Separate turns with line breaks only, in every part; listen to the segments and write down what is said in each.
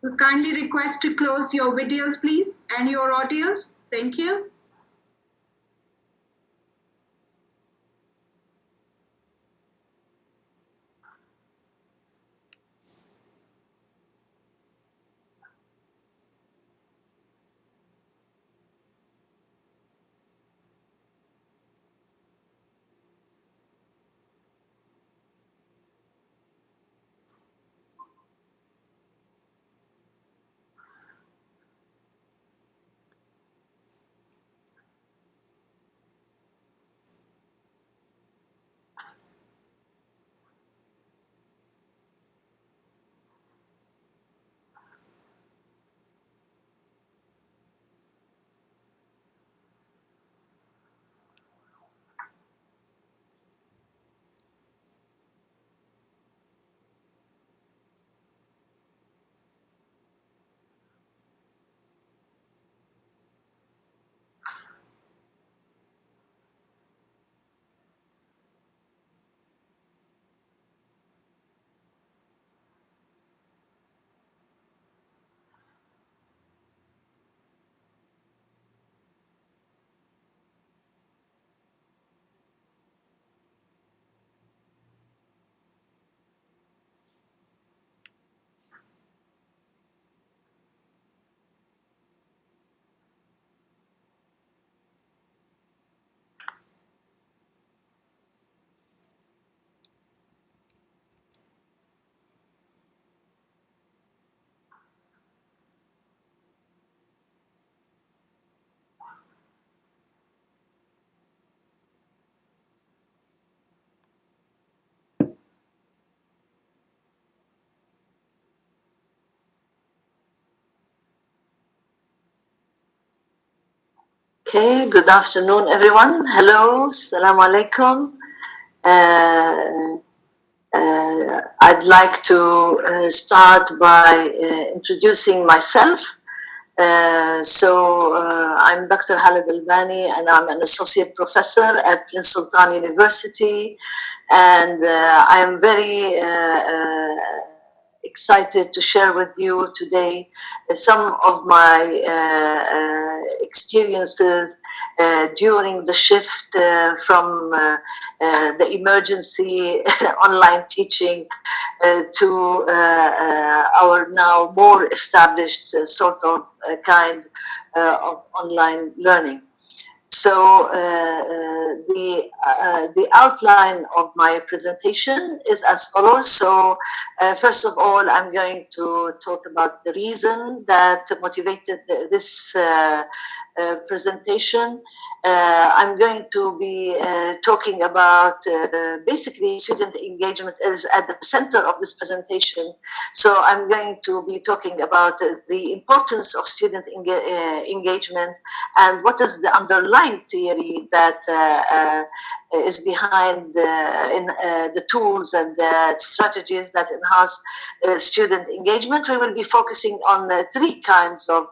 We kindly request to close your videos, please, and your audios. Thank you.
Okay, good afternoon, everyone. Hello, assalamu alaikum. I'd like to start by introducing myself. I'm Dr. Khalid Albani, and I'm an associate professor at Prince Sultan University. And I'm very excited to share with you today some of my experiences during the shift from the emergency online teaching to our now more established sort of kind of online learning. So the outline of my presentation is as follows. So first of all, I'm going to talk about the reason that motivated this presentation. I'm going to be talking about basically student engagement is at the center of this presentation. So I'm going to be talking about the importance of student engagement and what is the underlying theory that is behind the tools and the strategies that enhance student engagement. We will be focusing on three kinds of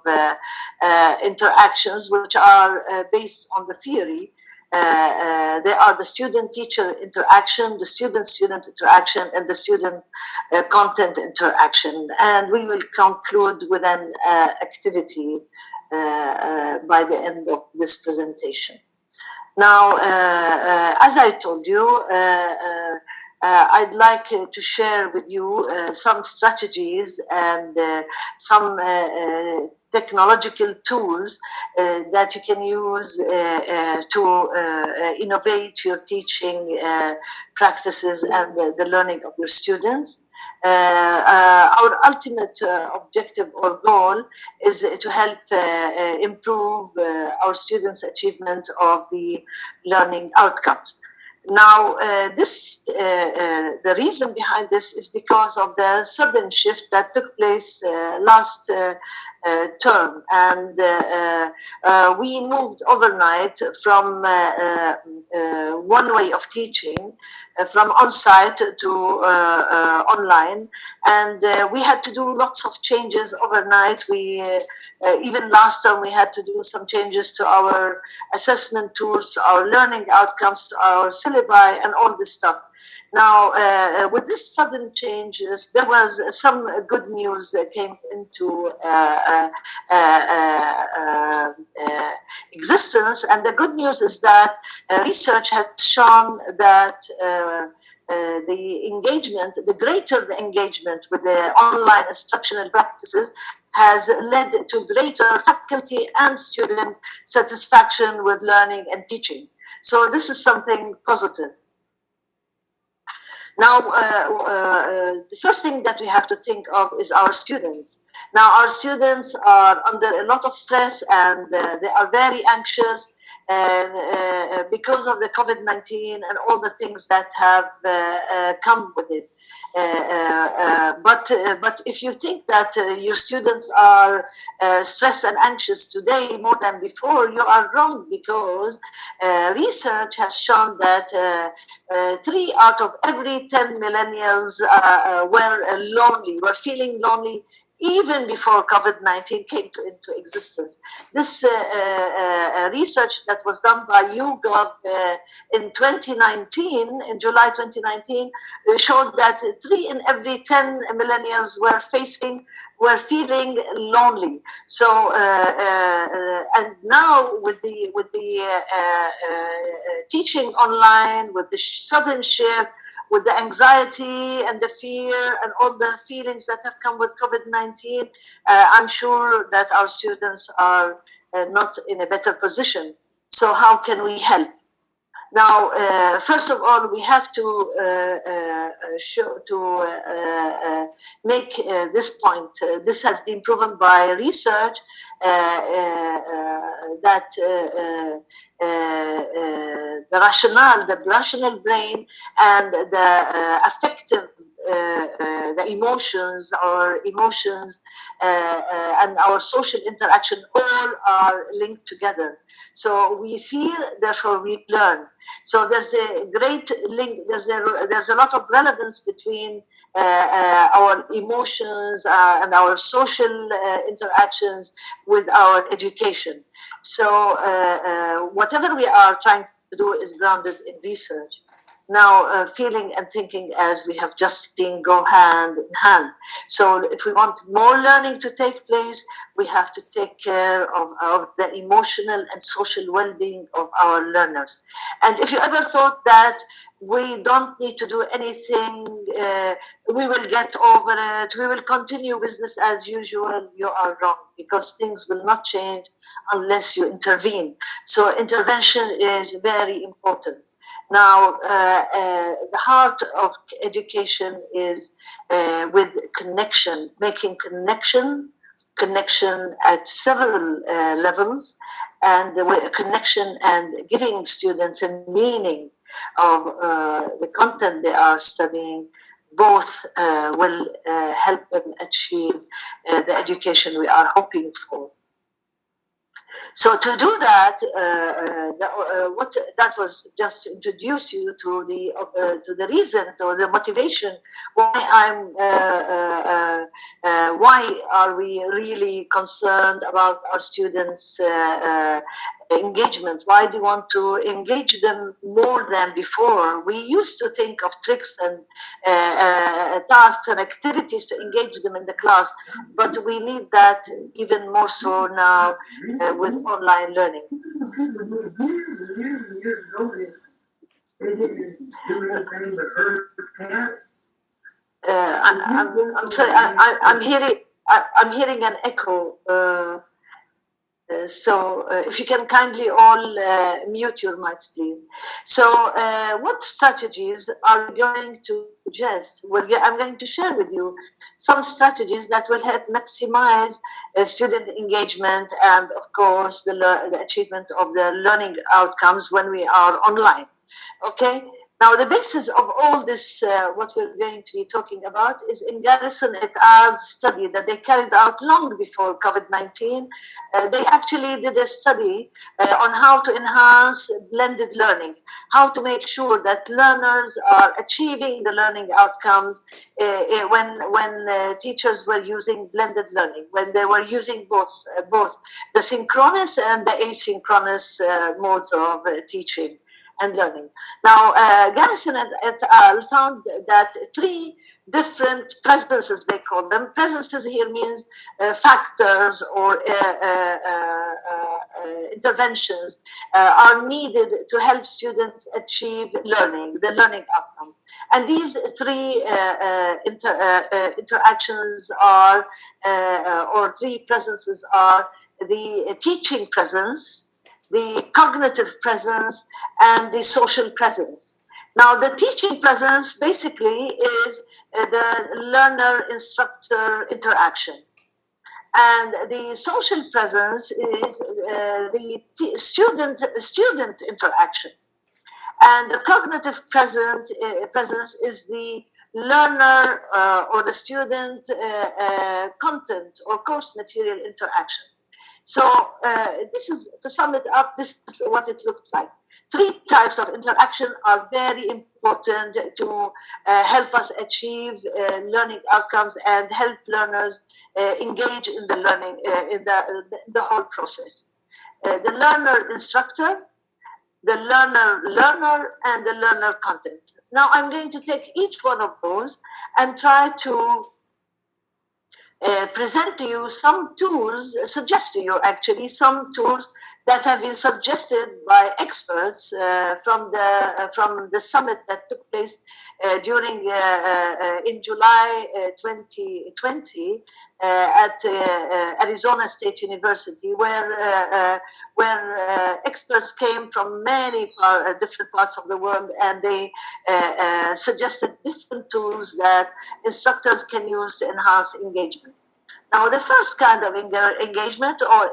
interactions, which are based on the theory. They are the student-teacher interaction, the student-student interaction, and the student-content interaction. And we will conclude with an activity by the end of this presentation. Now, as I told you, I'd like to share with you some strategies and some technological tools that you can use to innovate your teaching practices and the learning of your students. Our ultimate objective or goal is to help improve our students' achievement of the learning outcomes. Now, the reason behind this is because of the sudden shift that took place last term, and we moved overnight from one way of teaching, from on-site to online, and we had to do lots of changes overnight. We even last term we had to do some changes to our assessment tools, to our learning outcomes, to our syllabi, and all this stuff. Now, with this sudden changes, there was some good news that came into existence, and the good news is that research has shown that the engagement, the greater the engagement with the online instructional practices, has led to greater faculty and student satisfaction with learning and teaching. So this is something positive. Now, the first thing that we have to think of is our students. Now, our students are under a lot of stress, and they are very anxious because of the COVID-19 and all the things that have come with it. But if you think that your students are stressed and anxious today more than before, you are wrong, because research has shown that 3 out of every 10 millennials were lonely, were feeling lonely even before COVID-19 came into existence. This research that was done by YouGov in 2019, in July 2019, showed that 3 in every 10 millennials were feeling lonely. So, and now with the teaching online, with the sudden shift, with the anxiety and the fear and all the feelings that have come with COVID-19, I'm sure that our students are not in a better position. So how can we help? Now, first of all, we have to make this point. This has been proven by research that the rational brain and the affective, the emotions, and our social interaction all are linked together. So we feel, therefore we learn. So there's a great link. There's a lot of relevance between our emotions and our social interactions with our education. So whatever we are trying to do is grounded in research. Now, feeling and thinking, as we have just seen, go hand in hand. So if we want more learning to take place, we have to take care of the emotional and social well-being of our learners. And if you ever thought that we don't need to do anything, we will get over it, we will continue business as usual, you are wrong, because things will not change unless you intervene. So intervention is very important. Now, the heart of education is with connection, making connection at several levels, and the connection and giving students a meaning of the content they are studying. Both will help them achieve the education we are hoping for. So to do that, what that was just to introduce you to the reason, to the motivation why are we really concerned about our students' engagement? Why do you want to engage them more than before? We used to think of tricks and tasks and activities to engage them in the class, but we need that even more so now with online learning. I'm sorry, I'm hearing an echo. So if you can kindly all mute your mics, please. So what strategies are we going to suggest? I'm going to share with you some strategies that will help maximize student engagement and, of course, the achievement of the learning outcomes when we are online. Okay? Now, the basis of all this, what we're going to be talking about, is in Garrison et al.'s study that they carried out long before COVID-19. They actually did a study on how to enhance blended learning, how to make sure that learners are achieving the learning outcomes when teachers were using blended learning, when they were using both the synchronous and the asynchronous modes of teaching. and learning. Now, Garrison et al. Found that 3 different presences, they call them. Presences here means factors or interventions are needed to help students achieve the learning outcomes. And these 3 interactions are, or 3 presences are the teaching presence, the cognitive presence, and the social presence. Now, the teaching presence basically is the learner-instructor interaction. And the social presence is the student interaction. And the cognitive presence is the learner or the student content or course material interaction. So this is, to sum it up, this is what it looked like. 3 types of interaction are very important to help us achieve learning outcomes and help learners engage in the learning, in the whole process. The learner-instructor, the learner-learner, and the learner content. Now I'm going to take each one of those and try to present to you some tools, suggest to you actually some tools that have been suggested by experts from the summit that took place during in July 2020 at Arizona State University, where experts came from many different parts of the world, and they suggested different tools that instructors can use to enhance engagement. Now, the first kind of engagement or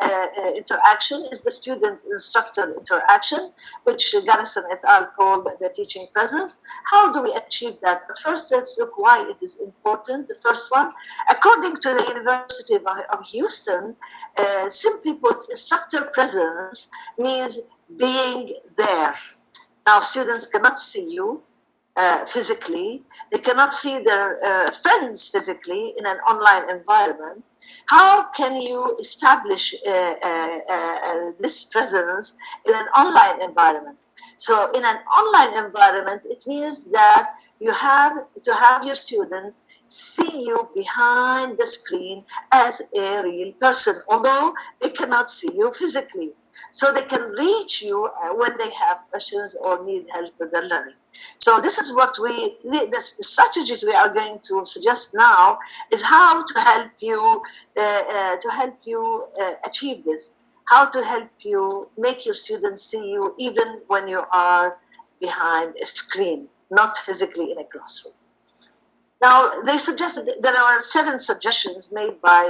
interaction is the student-instructor interaction, which Garrison et al. Called the teaching presence. How do we achieve that? But first, let's look why it is important. The first one, according to the University of Houston, simply put, instructor presence means being there. Now, students cannot see you physically. They cannot see their friends physically in an online environment. How can you establish this presence in an online environment? So in an online environment, it means that you have to have your students see you behind the screen as a real person, although they cannot see you physically. So they can reach you when they have questions or need help with their learning. So this is what the strategies we are going to suggest now is how to help you achieve this, how to help you make your students see you even when you are behind a screen, not physically in a classroom. Now, they suggested, there are 7 suggestions made by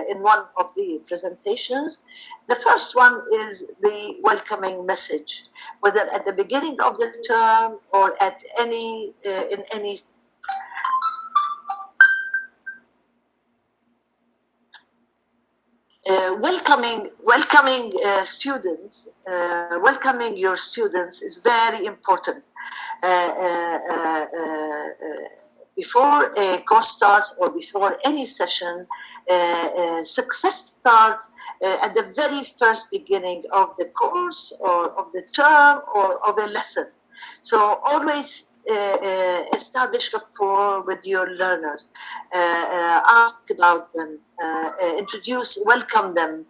in one of the presentations. The first one is the welcoming message, whether at the beginning of the term or at any in any. Welcoming students, welcoming your students is very important. Before a course starts or before any session, success starts at the very first beginning of the course or of the term or of a lesson. So always establish rapport with your learners, ask about them, welcome them,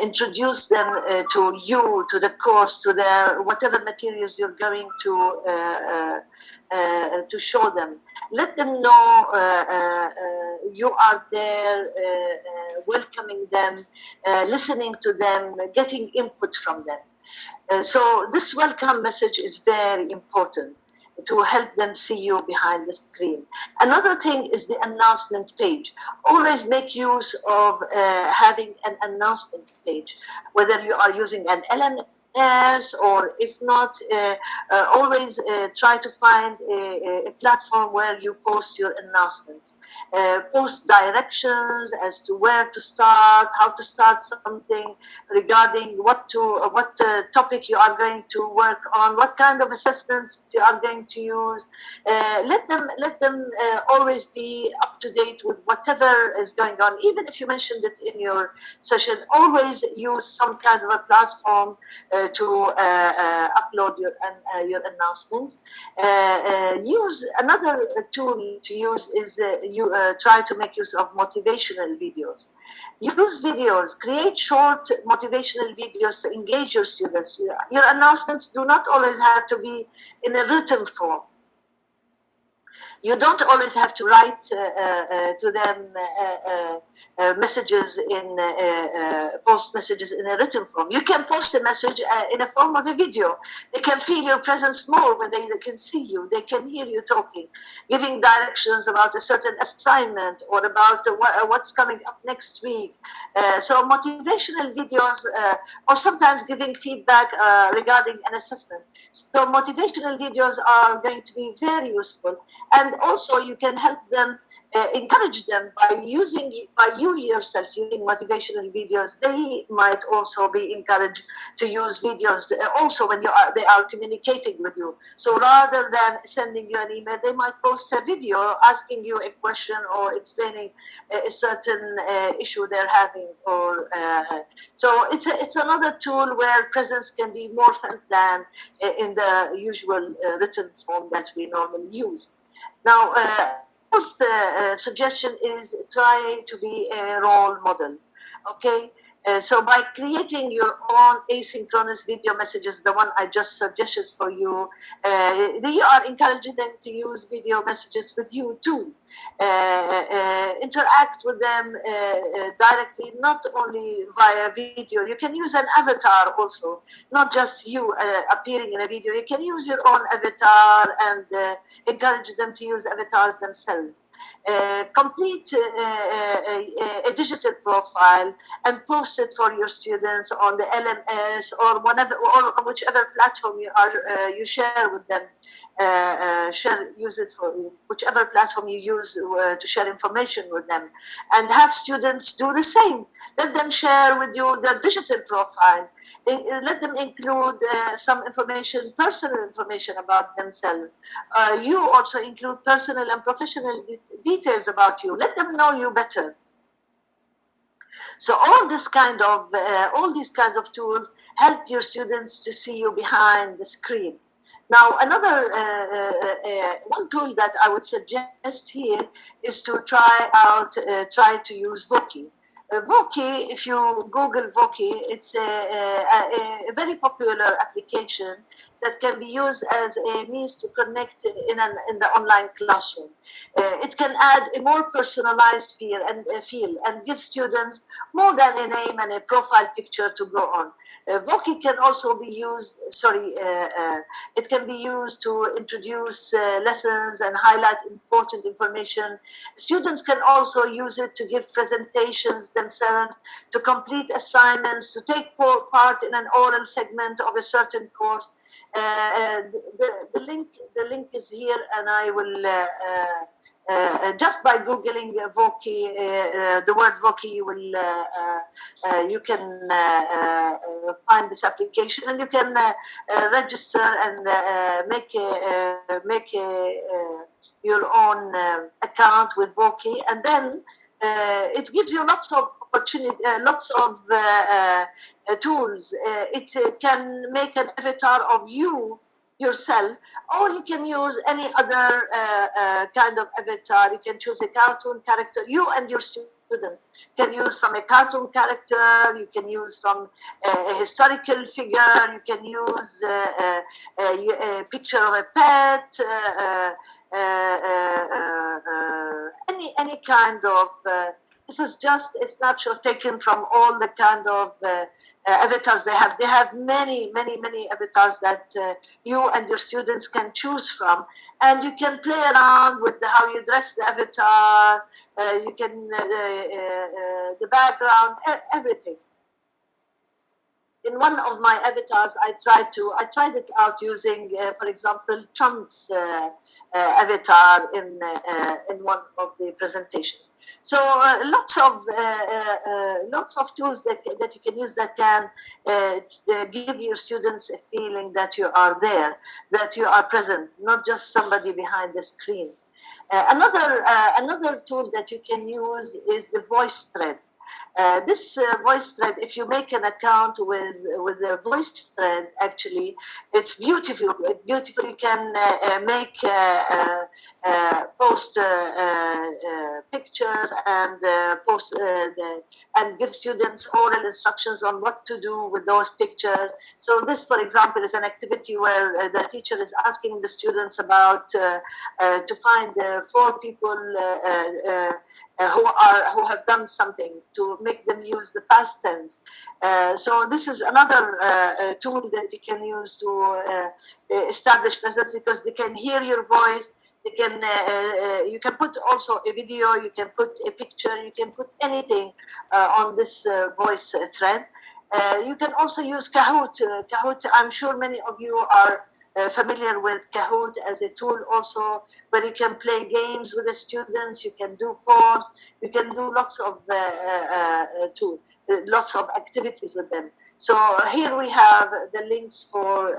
introduce them to you, to the course, to their whatever materials you're going to show them. Let them know you are there, welcoming them, listening to them, getting input from them. So this welcome message is very important to help them see you behind the screen. Another thing is the announcement page. Always make use of having an announcement page, whether you are using an LMS or if not, always try to find a platform where you post your announcements. Post directions as to where to start, how to start something, regarding what topic you are going to work on, what kind of assessments you are going to use. Let them always be up to date with whatever is going on. Even if you mentioned it in your session, always use some kind of a platform to upload your announcements. Use another tool to use is you try to make use of motivational videos. Use videos, create short motivational videos to engage your students. Your announcements do not always have to be in a written form. You don't always have to write to them messages in post messages in a written form. You can post a message in a form of a video. They can feel your presence more when they can see you. They can hear you talking, giving directions about a certain assignment or about what's coming up next week. So motivational videos, or sometimes giving feedback regarding an assessment. So motivational videos are going to be very useful. And also you can help them, encourage them by you yourself using motivational videos. They might also be encouraged to use videos also when they are communicating with you. So rather than sending you an email, they might post a video asking you a question or explaining a certain issue they're having. Or so it's another tool where presence can be more felt than in the usual written form that we normally use. Now, fourth suggestion is try to be a role model. Okay, so by creating your own asynchronous video messages, the one I just suggested for you, you are encouraging them to use video messages with you too. Interact with them directly, not only via video. You can use an avatar also, not just you appearing in a video. You can use your own avatar and encourage them to use avatars themselves. Complete a digital profile and post it for your students on the LMS or whichever platform you share with them. Use it for whichever platform you use to share information with them, and have students do the same. Let them share with you their digital profile. Let them include some information, personal information about themselves. You also include personal and professional details about you. Let them know you better. So all these kinds of tools help your students to see you behind the screen. Now, another one tool that I would suggest here is to try to use Voki. Voki, if you Google Voki, it's a very popular application that can be used as a means to connect in the online classroom. It can add a more personalized feel and give students more than a name and a profile picture to go on. Voki can also be used, it can be used to introduce lessons and highlight important information. Students can also use it to give presentations themselves, to complete assignments, to take part in an oral segment of a certain course. The link is here, and I will just by googling Voki, the word Voki, you can find this application, and you can register and make your own account with Voki, and then it gives you lots of opportunity, lots of tools. It can make an avatar of you yourself, or you can use any other kind of avatar. You can choose a cartoon character. You and your students can use from a cartoon character. You can use from a historical figure. You can use a picture of a pet. Any kind of. This is just a snapshot taken from all the kind of avatars they have. They have many avatars that you and your students can choose from, and you can play around with how you dress the avatar. You can the background, everything. In one of my avatars, I tried it out using, for example, Trump's avatar in one of the presentations. So lots of tools that you can use that can give your students a feeling that you are there, that you are present, not just somebody behind the screen. Another tool that you can use is the voice thread. This voice thread, if you make an account with the voice thread, actually, it's beautiful. Beautiful. You can make post pictures and and give students oral instructions on what to do with those pictures. So this, for example, is an activity where the teacher is asking the students about to find 4 people who have done something, to make them use the past tense. So this is another tool that you can use to establish presence, because they can hear your voice. They can you can put also a video, you can put a picture, you can put anything on this voice thread. You can also use Kahoot. Kahoot, I'm sure many of you are familiar with Kahoot as a tool also, where you can play games with the students, you can do polls, you can do lots of lots of activities with them. So here we have the links for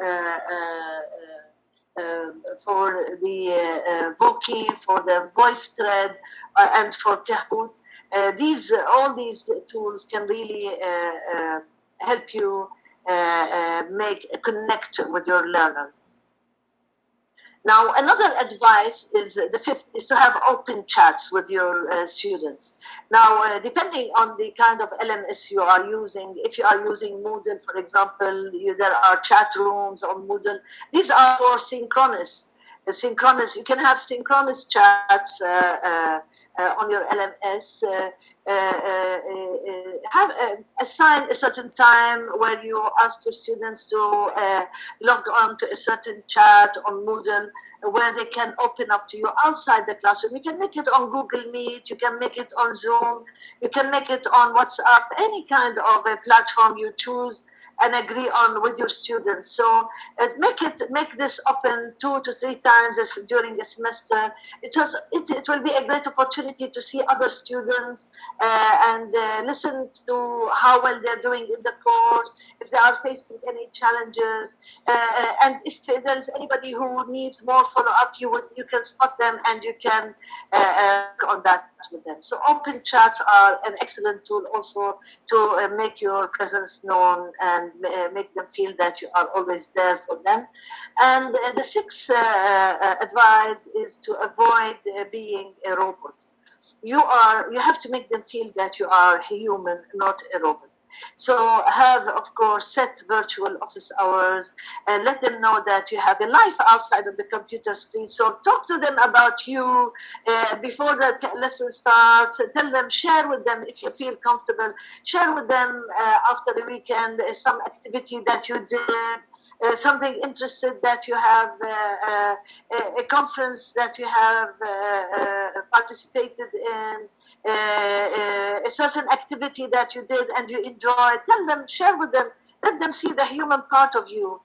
the Voki, for the voice thread, and for Kahoot. All these tools can really help you make a connect with your learners. Now, another advice is the fifth is to have open chats with your students. Now, depending on the kind of LMS you are using, if you are using Moodle, for example, there are chat rooms on Moodle. These are for synchronous. You can have synchronous chats on your LMS. Assign a certain time where you ask your students to log on to a certain chat on Moodle, where they can open up to you outside the classroom. You can make it on Google Meet, you can make it on Zoom, you can make it on WhatsApp, any kind of a platform you choose and agree on with your students. So make this often 2 to 3 times during the semester. It will be a great opportunity to see other students and listen to how well they're doing in the course, if they are facing any challenges, and if there is anybody who needs more follow-up, you can spot them and you can work on that with them. So open chats are an excellent tool also to make your presence known and make them feel that you are always there for them. And the sixth advice is to avoid being a robot. You have to make them feel that you are a human, not a robot. So have, of course, set virtual office hours and let them know that you have a life outside of the computer screen. So talk to them about you before the lesson starts. Tell them, share with them if you feel comfortable. Share with them after the weekend some activity that you did, something interested that you have, a conference that you have participated in, a certain activity that you did and you enjoyed. Tell them, share with them, let them see the human part of you.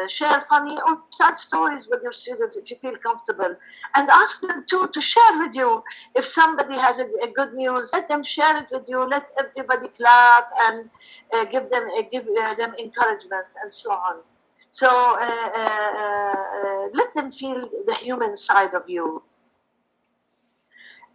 Share funny or sad stories with your students if you feel comfortable, and ask them too to share with you. If somebody has a good news, let them share it with you. Let everybody clap and give them encouragement and so on. So let them feel the human side of you.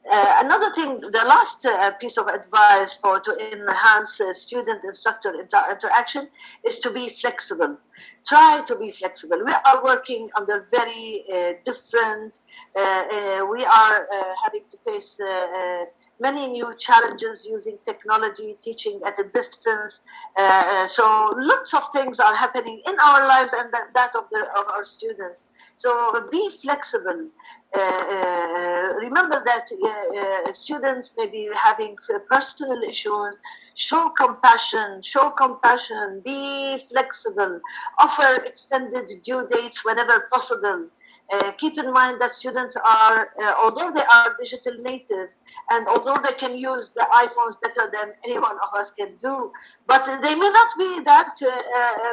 Another thing, the last piece of advice to enhance student-instructor interaction is to be flexible. Try to be flexible. We are working under very different, we are having to face many new challenges using technology, teaching at a distance. So lots of things are happening in our lives and that of our students. So be flexible. Remember that students may be having personal issues. Show compassion, be flexible, offer extended due dates whenever possible. Keep in mind that students are, although they are digital natives, and although they can use the iPhones better than any one of us can do, but they may not be that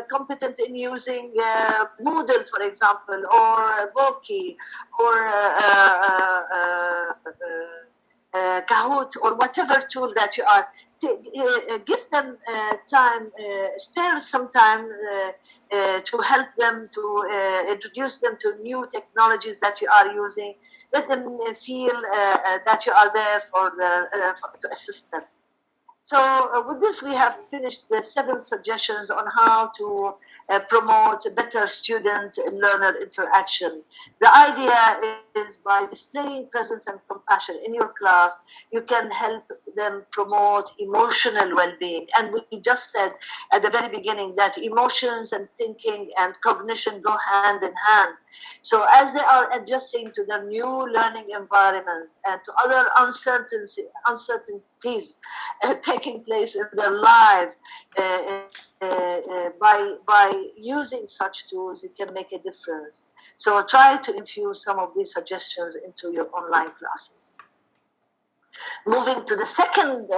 competent in using Moodle, for example, or Voki, or Kahoot, or whatever tool that you are, give them time, spare some time to help them, to introduce them to new technologies that you are using. Let them feel that you are there to assist them. So with this, we have finished the 7 suggestions on how to promote better student-learner interaction. The idea is by displaying presence and compassion in your class, you can help them promote emotional well-being. And we just said at the very beginning that emotions and thinking and cognition go hand in hand. So as they are adjusting to their new learning environment and to other uncertainties taking place in their lives, by using such tools, you can make a difference. So try to infuse some of these suggestions into your online classes. Moving to the second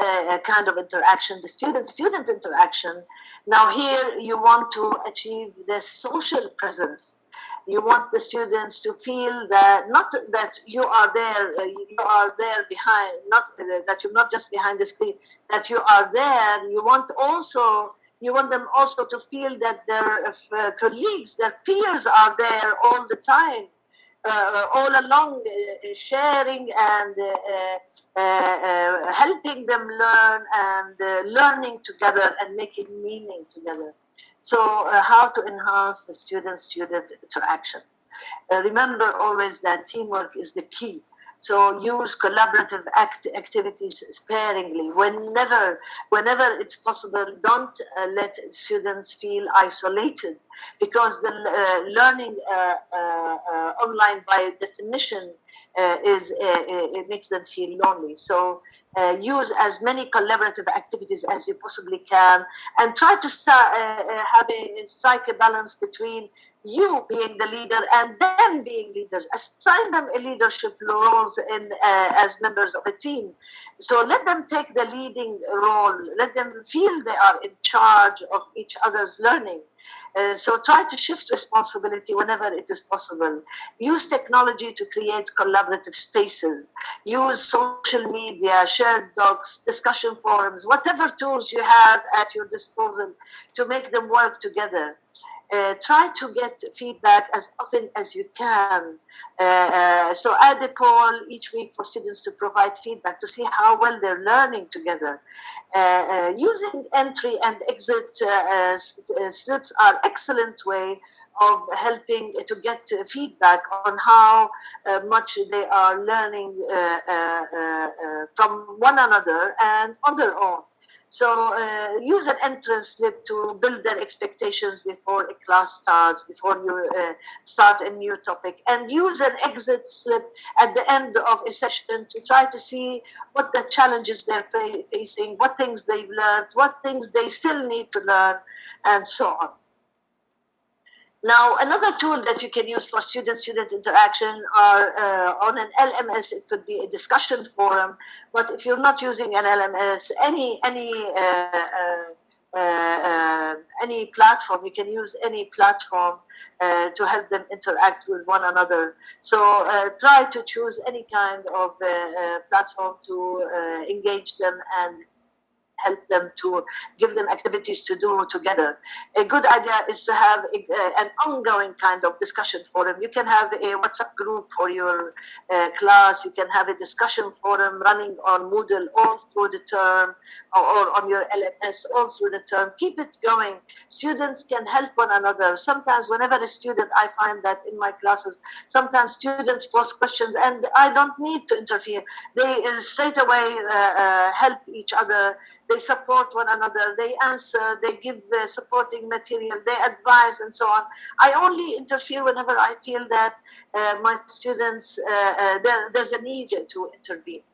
kind of interaction, the student-student interaction. Now here you want to achieve the social presence. You want the students to feel that not that you are there behind, not that you're not just behind the screen, that you are there. You want them also to feel that their colleagues, their peers are there all the time, all along, sharing and helping them learn and learning together and making meaning together. So how to enhance the student-student interaction. Remember always that teamwork is the key. So use collaborative activities sparingly. Whenever it's possible, don't let students feel isolated, because the learning online by definition it makes them feel lonely. So use as many collaborative activities as you possibly can, and try to strike a balance between you being the leader and them being leaders. Assign them a leadership roles as members of a team. So let them take the leading role. Let them feel they are in charge of each other's learning. So try to shift responsibility whenever it is possible. Use technology to create collaborative spaces. Use social media, shared docs, discussion forums, whatever tools you have at your disposal to make them work together. Try to get feedback as often as you can. So add a poll each week for students to provide feedback to see how well they're learning together. Using entry and exit slips are excellent way of helping to get feedback on how much they are learning from one another and on their own. So use an entrance slip to build their expectations before a class starts, before you start a new topic. And use an exit slip at the end of a session to try to see what the challenges they're facing, what things they've learned, what things they still need to learn, and so on. Now, another tool that you can use for student-student interaction are on an LMS. It could be a discussion forum, but if you're not using an LMS, any platform, you can use any platform to help them interact with one another. So try to choose any kind of platform to engage them and help them, to give them activities to do together. A good idea is to have an ongoing kind of discussion forum. You can have a WhatsApp group for your class. You can have a discussion forum running on Moodle all through the term, or on your LMS all through the term. Keep it going. Students can help one another. Sometimes whenever a student, I find that in my classes, sometimes students pose questions and I don't need to interfere. They straight away help each other. They support one another, they answer, they give the supporting material, they advise, and so on. I only interfere whenever I feel that my students, there's a need to intervene.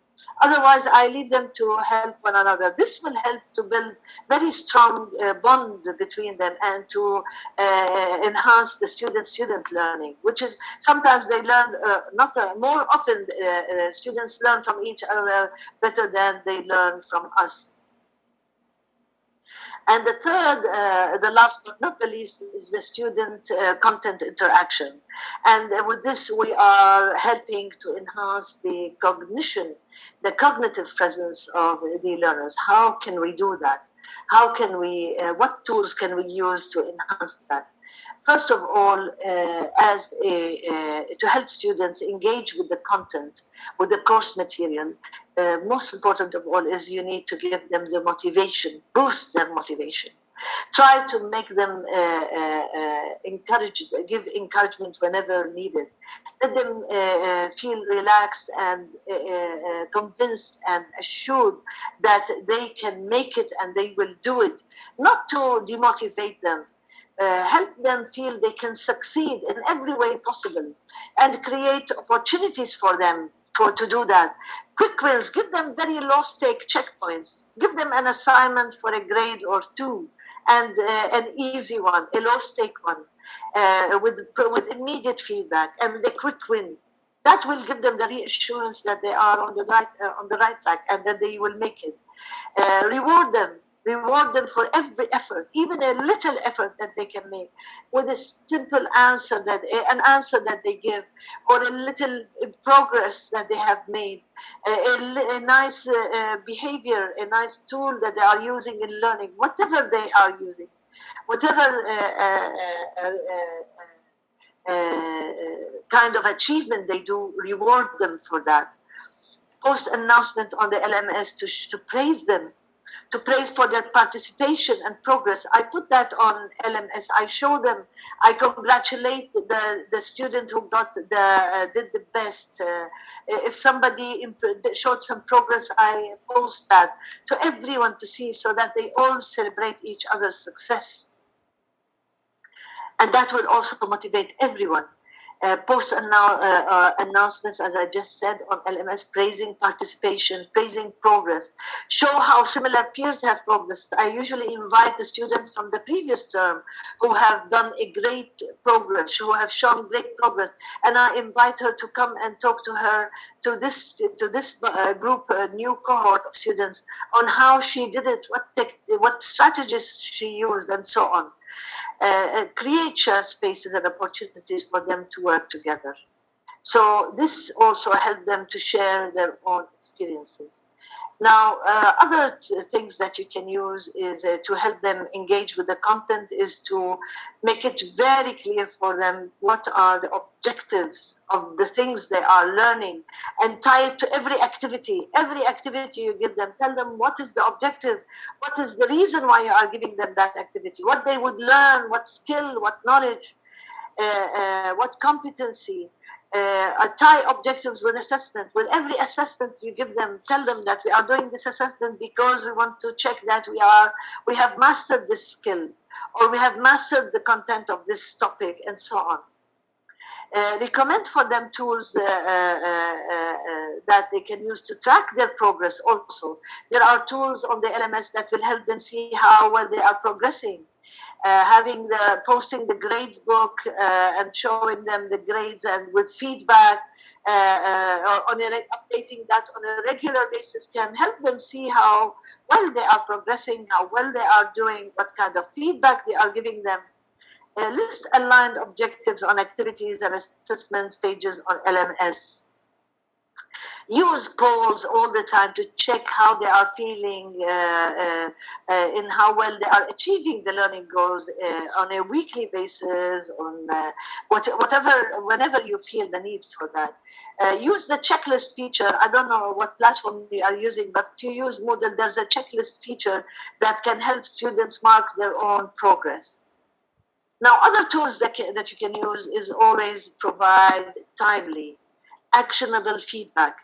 Otherwise, I leave them to help one another. This will help to build very strong bond between them and to enhance the student-student learning, which is sometimes they learn, more often students learn from each other better than they learn from us. And the third, the last but not the least, is the student content interaction. And with this, we are helping to enhance the cognition, the cognitive presence of the learners. How can we do that? How can we, what tools can we use to enhance that? First of all, to help students engage with the content, with the course material, most important of all is you need to give them the motivation, boost their motivation. Try to make them give encouragement whenever needed. Let them feel relaxed and convinced and assured that they can make it and they will do it, not to demotivate them. Help them feel they can succeed in every way possible and create opportunities for them to do that. Quick wins, give them very low stake checkpoints, give them an assignment for a grade or two and an easy one, a low stake one, with immediate feedback and the quick win. That will give them the reassurance that they are on the right track and that they will make it. Reward them for every effort, even a little effort that they can make, with a simple answer an answer that they give, or a little progress that they have made, a nice behavior, a nice tool that they are using in learning, whatever they are using, whatever kind of achievement they do, reward them for that. Post announcement on the LMS to praise them, to praise for their participation and progress. I put that on LMS. I show them, I congratulate the student who did the best. If somebody showed some progress, I post that to everyone to see so that they all celebrate each other's success. And that will also motivate everyone. Post announcements, as I just said, on LMS, praising participation, praising progress. Show how similar peers have progressed. I usually invite the students from the previous term who have done a great progress, who have shown great progress, and I invite her to come and talk to her, to this group, new cohort of students, on how she did it, what strategies she used, and so on. Create shared spaces and opportunities for them to work together. So this also helped them to share their own experiences. Now, other things that you can use is to help them engage with the content is to make it very clear for them what are the objectives of the things they are learning, and tie it to every activity. Every activity you give them, tell them what is the objective, what is the reason why you are giving them that activity, what they would learn, what skill, what knowledge, what competency. Tie objectives with assessment. With every assessment you give them, tell them that we are doing this assessment because we want to check that we have mastered this skill, or we have mastered the content of this topic, and so on. Recommend for them tools that they can use to track their progress also. There are tools on the LMS that will help them see how well they are progressing. Posting the grade book and showing them the grades and with feedback, updating that on a regular basis can help them see how well they are progressing, how well they are doing, what kind of feedback they are giving them. List aligned objectives on activities and assessments pages on LMS. Use polls all the time to check how they are feeling in how well they are achieving the learning goals on a weekly basis, on whenever you feel the need for that. Use the checklist feature. I don't know what platform you are using, but to use Moodle, there's a checklist feature that can help students mark their own progress. Now, other tools that you can use is always provide timely, actionable feedback.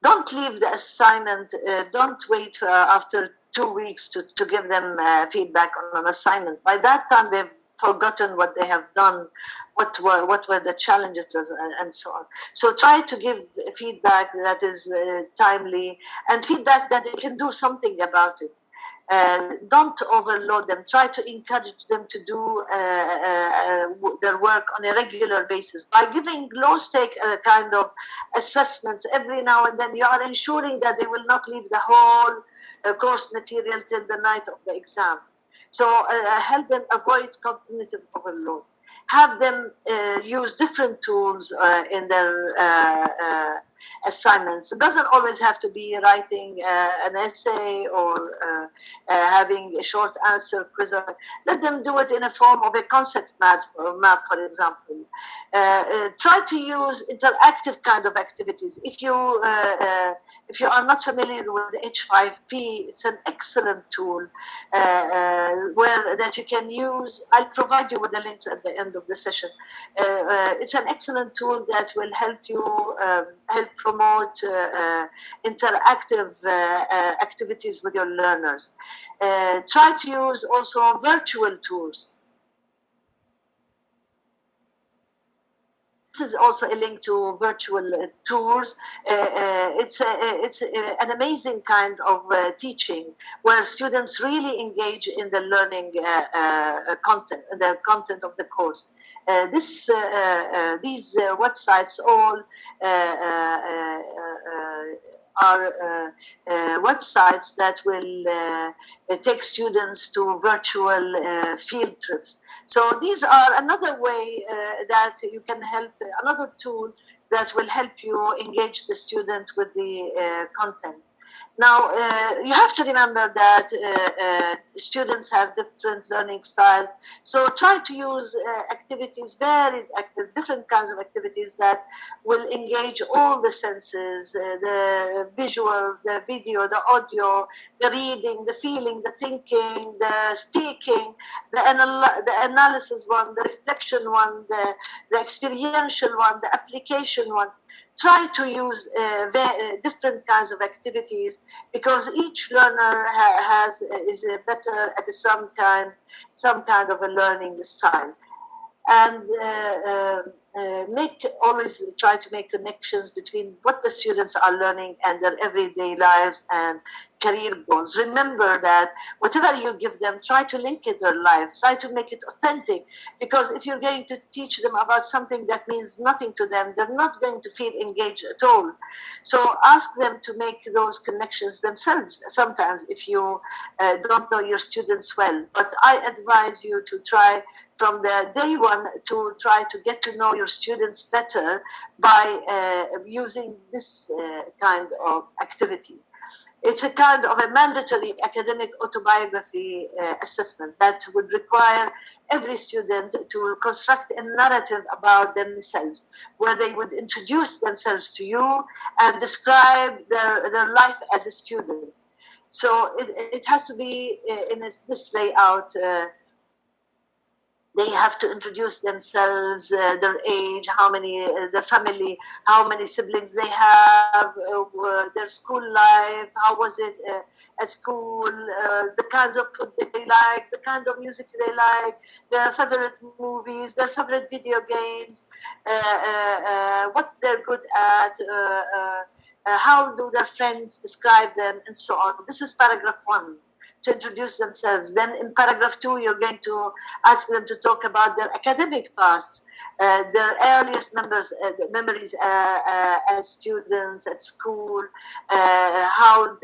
Don't leave the assignment, don't wait after 2 weeks to give them feedback on an assignment. By that time, they've forgotten what they have done, what were the challenges, and so on. So try to give feedback that is timely, and feedback that they can do something about it. Don't overload them. Try to encourage them to do their work on a regular basis. By giving low-stake kind of assessments every now and then, you are ensuring that they will not leave the whole course material till the night of the exam. So help them avoid cognitive overload. Have them use different tools in their assignments. It doesn't always have to be writing an essay or having a short answer quiz. Let them do it in a form of a concept map, for example. Try to use interactive kind of activities. If you are not familiar with H5P, it's an excellent tool where that you can use. I'll provide you with the links at the end of the session. It's an excellent tool that will help you help promote interactive activities with your learners. Try to use also virtual tools. This is also a link to virtual tours. It's an amazing kind of teaching where students really engage in the learning content, the content of the course. These websites all are websites that will take students to virtual field trips. So these are another way that you can help, another tool that will help you engage the student with the content. Now, you have to remember that students have different learning styles. So try to use activities, very active, different kinds of activities that will engage all the senses, the visuals, the video, the audio, the reading, the feeling, the thinking, the speaking, the analysis one, the reflection one, the experiential one, the application one. Try to use different kinds of activities because each learner is better at some kind of a learning style, and always try to make connections between what the students are learning and their everyday lives and career goals. Remember that whatever you give them, try to link it to their life, try to make it authentic, because if you're going to teach them about something that means nothing to them, they're not going to feel engaged at all. So ask them to make those connections themselves sometimes if you don't know your students well. But I advise you to try from the day one to try to get to know your students better by using this kind of activity. It's a kind of a mandatory academic autobiography assessment that would require every student to construct a narrative about themselves, where they would introduce themselves to you and describe their life as a student. So it has to be in this layout. They have to introduce themselves, their age, their family, how many siblings they have, their school life, how was it at school, the kinds of food they like, the kind of music they like, their favorite movies, their favorite video games, what they're good at, how do their friends describe them, and so on. This is paragraph 1. To introduce themselves. Then in paragraph 2, you're going to ask them to talk about their academic past, their earliest memories as students at school, how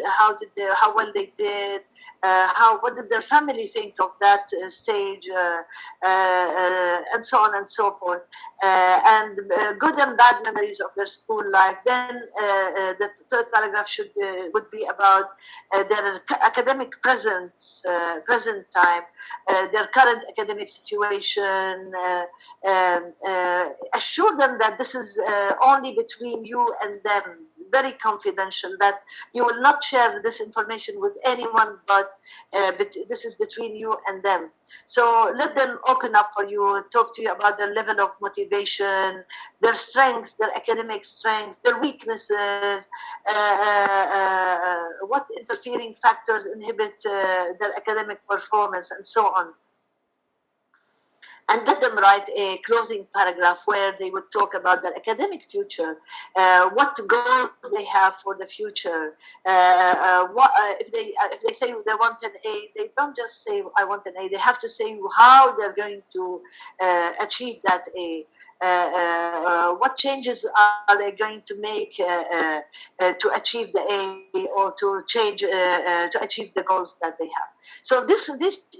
well they did, what did their family think of that stage, and so on and so forth, and good and bad memories of their school life. Then the third paragraph would be about their academic present time, their current academic situation. Assure them that this is only between you and them, very confidential, that you will not share this information with anyone, but this is between you and them. So let them open up for you, talk to you about their level of motivation, their strengths, their academic strengths, their weaknesses, what interfering factors inhibit their academic performance, and so on. And let them write a closing paragraph where they would talk about their academic future, what goals they have for the future. If they say they want an A, they don't just say I want an A. They have to say how they're going to achieve that A. what changes are they going to make to achieve the aim or to change to achieve the goals that they have. So this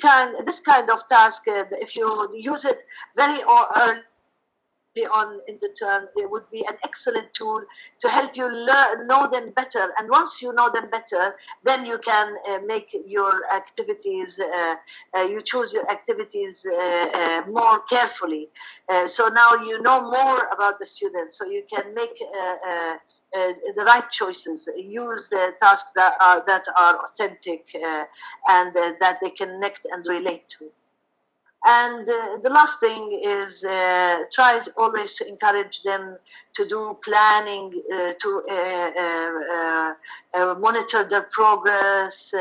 kind of task, if you use it very early on in the term, it would be an excellent tool to help you know them better. And once you know them better, then you can make your activities, you choose your activities more carefully. So now you know more about the student, so you can make the right choices. Use the tasks that are authentic and that they connect and relate to. And the last thing is try always to encourage them to do planning, to monitor their progress,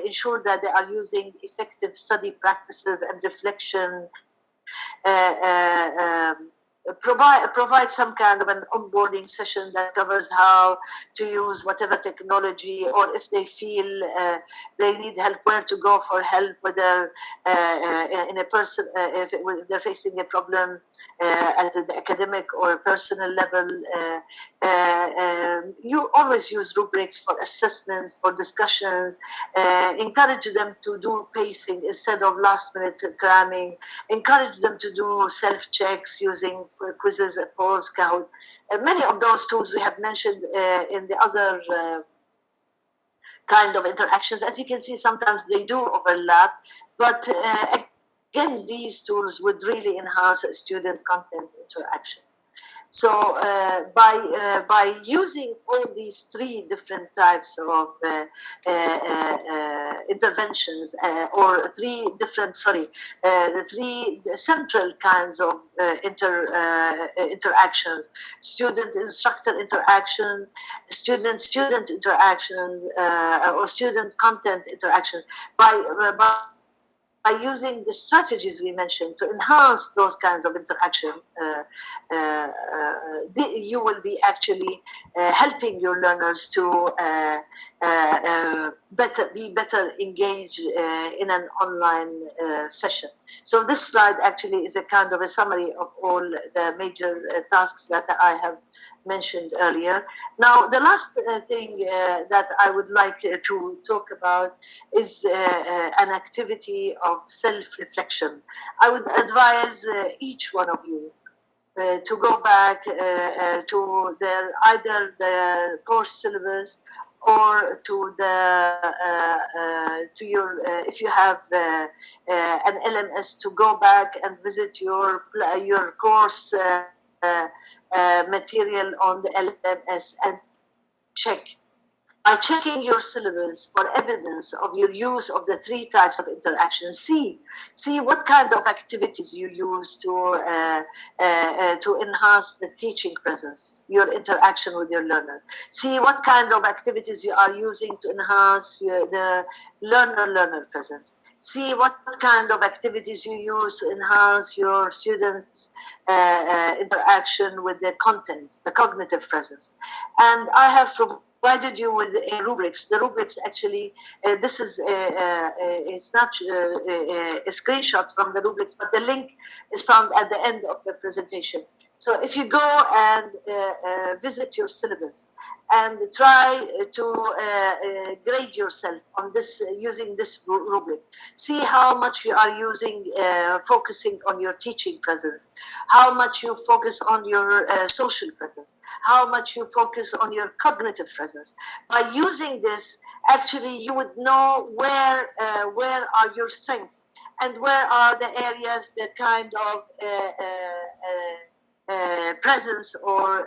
ensure that they are using effective study practices and reflection. Provide some kind of an onboarding session that covers how to use whatever technology, or if they feel they need help, where to go for help, whether in a person, if they're facing a problem at the academic or personal level. You always use rubrics for assessments, for discussions. Encourage them to do pacing instead of last-minute cramming. Encourage them to do self-checks using quizzes, polls, Kahoot. Many of those tools we have mentioned in the other kind of interactions. As you can see, sometimes they do overlap, but again, these tools would really enhance a student content interaction. So by using all these three different types of interventions, or three central kinds of interactions: student-instructor interaction, student-student interactions, or student content interactions, by using the strategies we mentioned to enhance those kinds of interaction, you will be actually helping your learners to be better engaged in an online session. So this slide actually is a kind of a summary of all the major tasks that I have mentioned earlier. Now, the last thing that I would like to talk about is an activity of self-reflection. I would advise each one of you to go back to either the course syllabus or to your if you have an LMS, to go back and visit your course material on the LMS and check. By checking your syllabus for evidence of your use of the three types of interaction, see what kind of activities you use to enhance the teaching presence, your interaction with your learner. See what kind of activities you are using to enhance the learner presence. See what kind of activities you use to enhance your students' interaction with the content, the cognitive presence. And I have provided you with a rubrics. The rubrics actually, this is a screenshot from the rubrics, but the link is found at the end of the presentation. So if you go and visit your syllabus and try to grade yourself on this using this rubric, see how much you are using, focusing on your teaching presence, how much you focus on your social presence, how much you focus on your cognitive presence. By using this, actually, you would know where are your strengths and where are the areas that kind of presence, or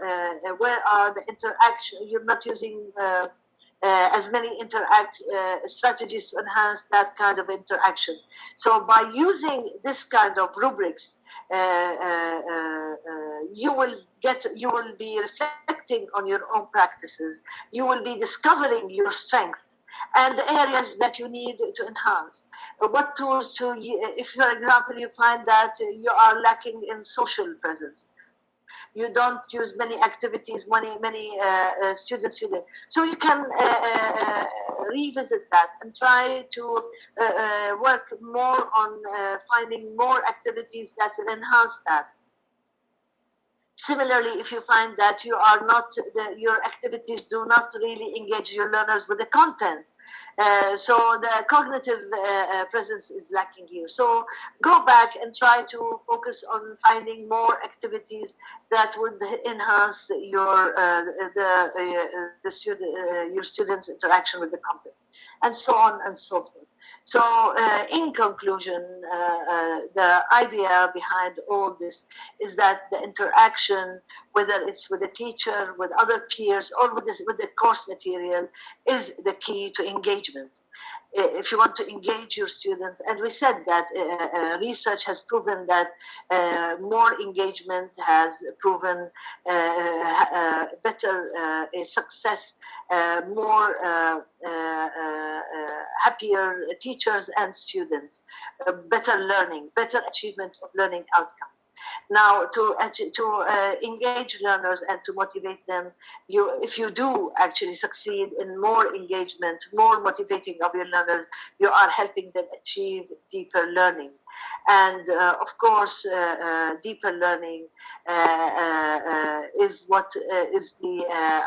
where are the interaction. You're not using as many strategies to enhance that kind of interaction. So by using this kind of rubrics, you will be reflecting on your own practices. You will be discovering your strength and the areas that you need to enhance. What tools if, for example, you find that you are lacking in social presence, you don't use many activities, many students do that. So you can revisit that and try to work more on finding more activities that will enhance that. Similarly, if you find that you are not, your activities do not really engage your learners with the content, so the cognitive presence is lacking here. So go back and try to focus on finding more activities that would enhance your students' interaction with the content, and so on and so forth. So, in conclusion, the idea behind all this is that the interaction, whether it's with the teacher, with other peers, or with the course material, is the key to engagement. If you want to engage your students, and we said that research has proven that more engagement has proven better success, more happier teachers and students, better learning, better achievement of learning outcomes. Now, to engage learners and to motivate them, if you do actually succeed in more engagement, more motivating of your learners, you are helping them achieve deeper learning. And of course, deeper learning is what is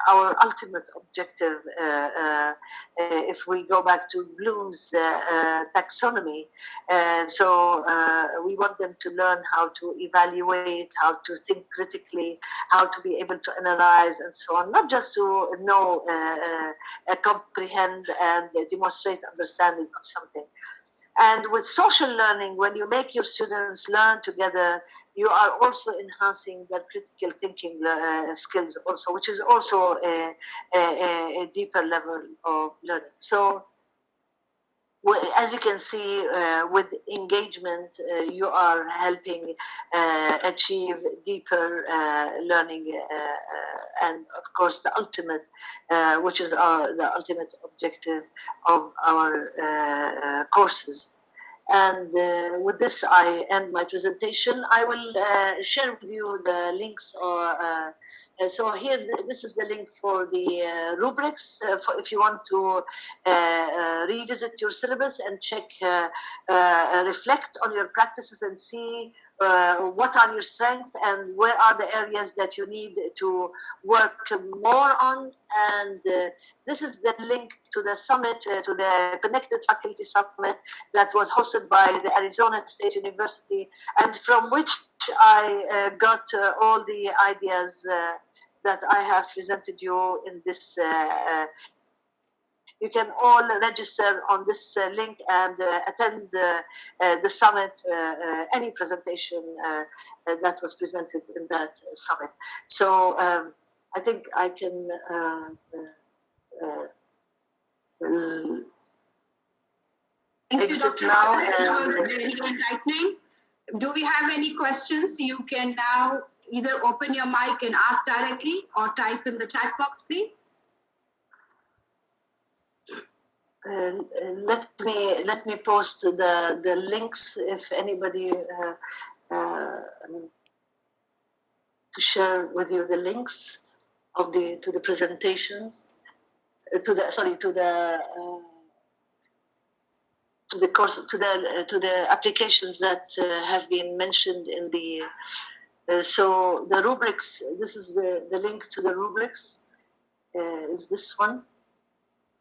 our ultimate objective. If we go back to Bloom's taxonomy, so we want them to learn how to evaluate, how to think critically, how to be able to analyze, and so on. Not just to know, comprehend, and demonstrate understanding of something. And with social learning, when you make your students learn together, you are also enhancing their critical thinking skills also, which is also a deeper level of learning. So, as you can see, with engagement, you are helping achieve deeper learning, and of course the ultimate, which is the ultimate objective of our courses. And with this, I end my presentation. I will share with you the links. So here, this is the link for the rubrics. If you want to revisit your syllabus and check, reflect on your practices and see what are your strengths and where are the areas that you need to work more on. And this is the link to the summit, to the Connected Faculty Summit that was hosted by the Arizona State University, and from which I got all the ideas that I have presented you in this. You can all register on this link and attend the summit, any presentation that was presented in that summit. So I think I can
Thank you,
exit
Dr.
now.
It was very enlightening. Do we have any questions? You can now either open your mic and ask directly or type in the chat box, please.
Let me post the links if anybody to share with you the links of to the presentations, to the course, to the applications that have been mentioned in the. So the rubrics. This is the link to the rubrics. Is this one?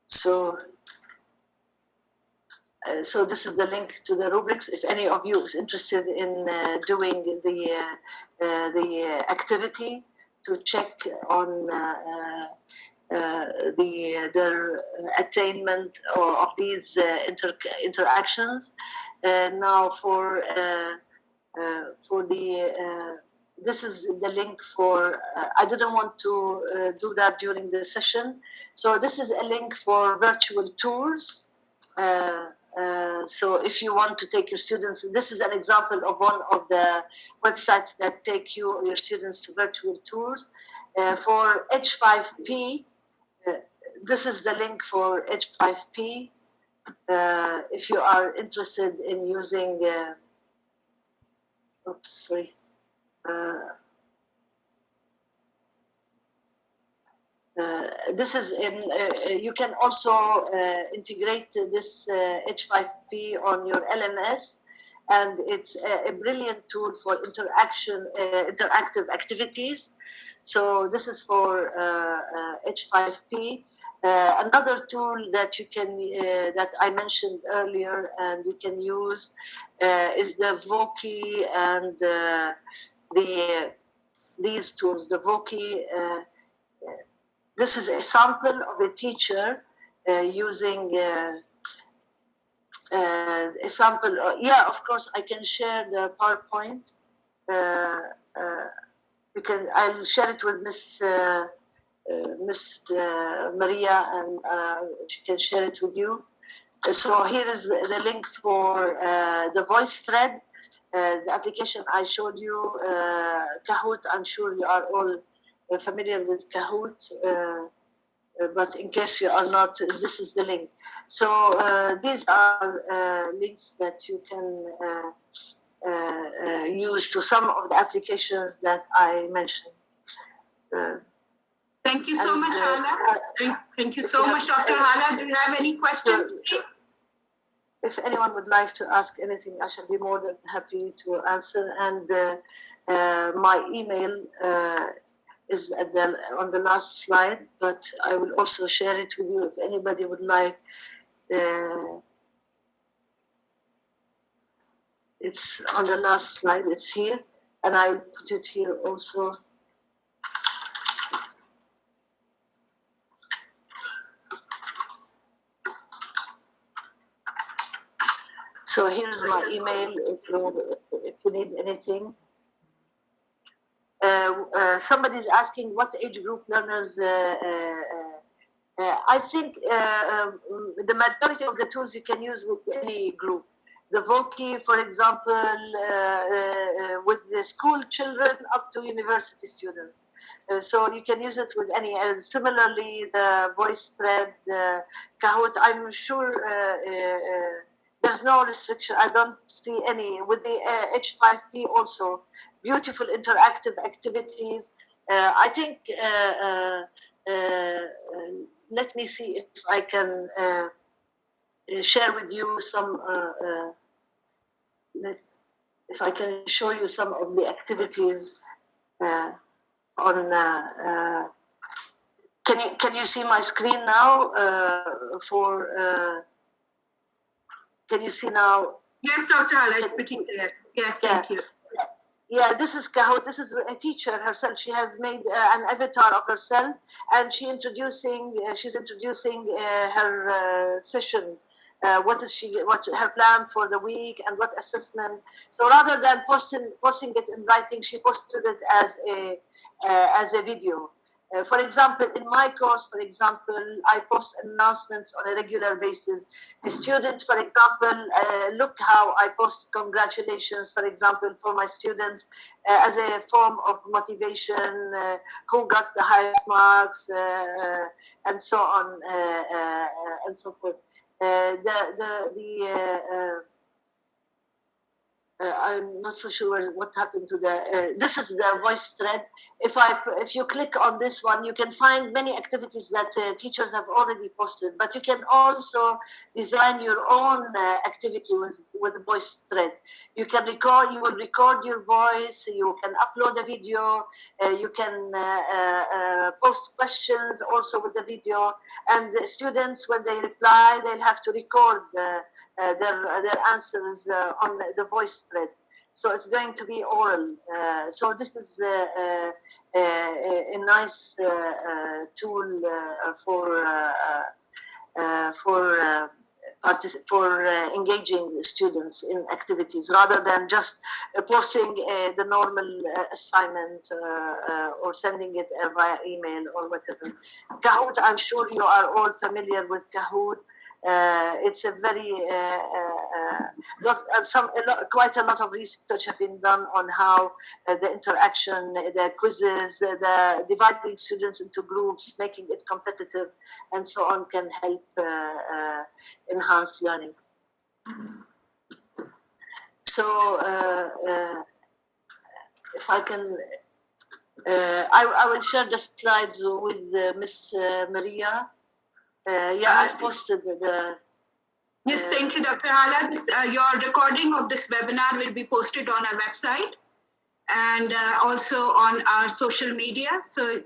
So. So this is the link to the rubrics. If any of you is interested in doing the activity, to check on their attainment of these interactions. Now for the this is the link for. I didn't want to do that during the session, so this is a link for virtual tours. So if you want to take your students, this is an example of one of the websites that take your students to virtual tours. For H5P, this is the link for H5P. If you are interested in using, oops, sorry. This is in, you can also integrate this H5P on your LMS, and it's a brilliant tool for interactive activities. So this is for H5P. Another tool that you can that I mentioned earlier and you can use is the Voki and these tools. The Voki. This is a sample of a teacher using a sample. Yeah, of course, I can share the PowerPoint. I'll share it with Miss Maria, and she can share it with you. So here is the link for the voice thread, the application I showed you, Kahoot. I'm sure you are all familiar with Kahoot, but in case you are not, this is the link. So these are links that you can use to some of the applications that I mentioned.
Thank you so much, Hala. Thank you so much, Dr. Hala. Do you have any questions, please?
If anyone would like to ask anything, I shall be more than happy to answer. And my email is on the last slide, but I will also share it with you if anybody would like. It's on the last slide, it's here, and I will put it here also. So here's my email if you need anything. Somebody is asking what age group learners. I think the majority of the tools you can use with any group. The Voki, for example, with the school children up to university students. So you can use it with any. Similarly, the voice thread, Kahoot, I'm sure there's no restriction. I don't see any. With the H5P also, beautiful interactive activities. I think, let me see if I can share with you some, if I can show you some of the activities on, can you see my screen now can you see now?
Yes, Dr. Hala, it's pretty clear. Yes, thank you.
Yeah, this is Kahoot. This is a teacher herself. She has made an avatar of herself, and she's introducing her session. What her plan for the week and what assessment. So rather than posting it in writing, she posted it as a video. For example, in my course, for example, I post announcements on a regular basis. The student, for example, look how I post congratulations, for example, for my students as a form of motivation, who got the highest marks, and so on, and so forth. I'm not so sure what happened to the. This is the voice thread. If you click on this one, you can find many activities that teachers have already posted. But you can also design your own activity with the voice thread. You can record. You will record your voice. You can upload a video. You can post questions also with the video. And the students, when they reply, they'll have to record their answers on the voice thread. So it's going to be oral. So this is a nice tool for engaging students in activities rather than just posting the normal assignment or sending it via email or whatever. Kahoot, I'm sure you are all familiar with Kahoot. It's a very quite a lot of research have been done on how the interaction, the quizzes, the dividing students into groups, making it competitive, and so on can help enhance learning. So if I can I will share the slides with Miss Maria. I've posted the.
Yes, thank you, Dr. Hala. Your recording of this webinar will be posted on our website and also on our social media. So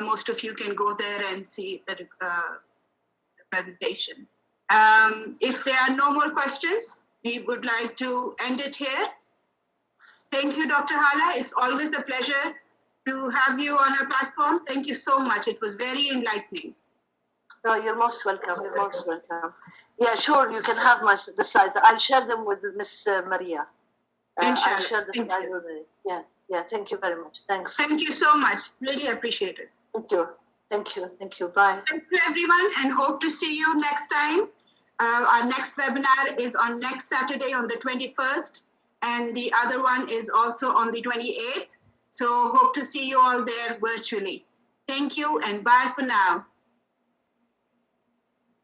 most of you can go there and see the presentation. If there are no more questions, we would like to end it here. Thank you, Dr. Hala. It's always a pleasure to have you on our platform. Thank you so much. It was very enlightening.
No, you're most welcome. You're most welcome. Yeah, sure. You can have the slides. I'll share them with Miss Maria. I'll share the slides with her. Yeah. Thank you very much. Thanks.
Thank you so much. Really appreciate it.
Thank you. Thank you. Thank you. Bye.
Thank you, everyone, and hope to see you next time. Our next webinar is on next Saturday on the 21st, and the other one is also on the 28th. So hope to see you all there virtually. Thank you, and bye for now.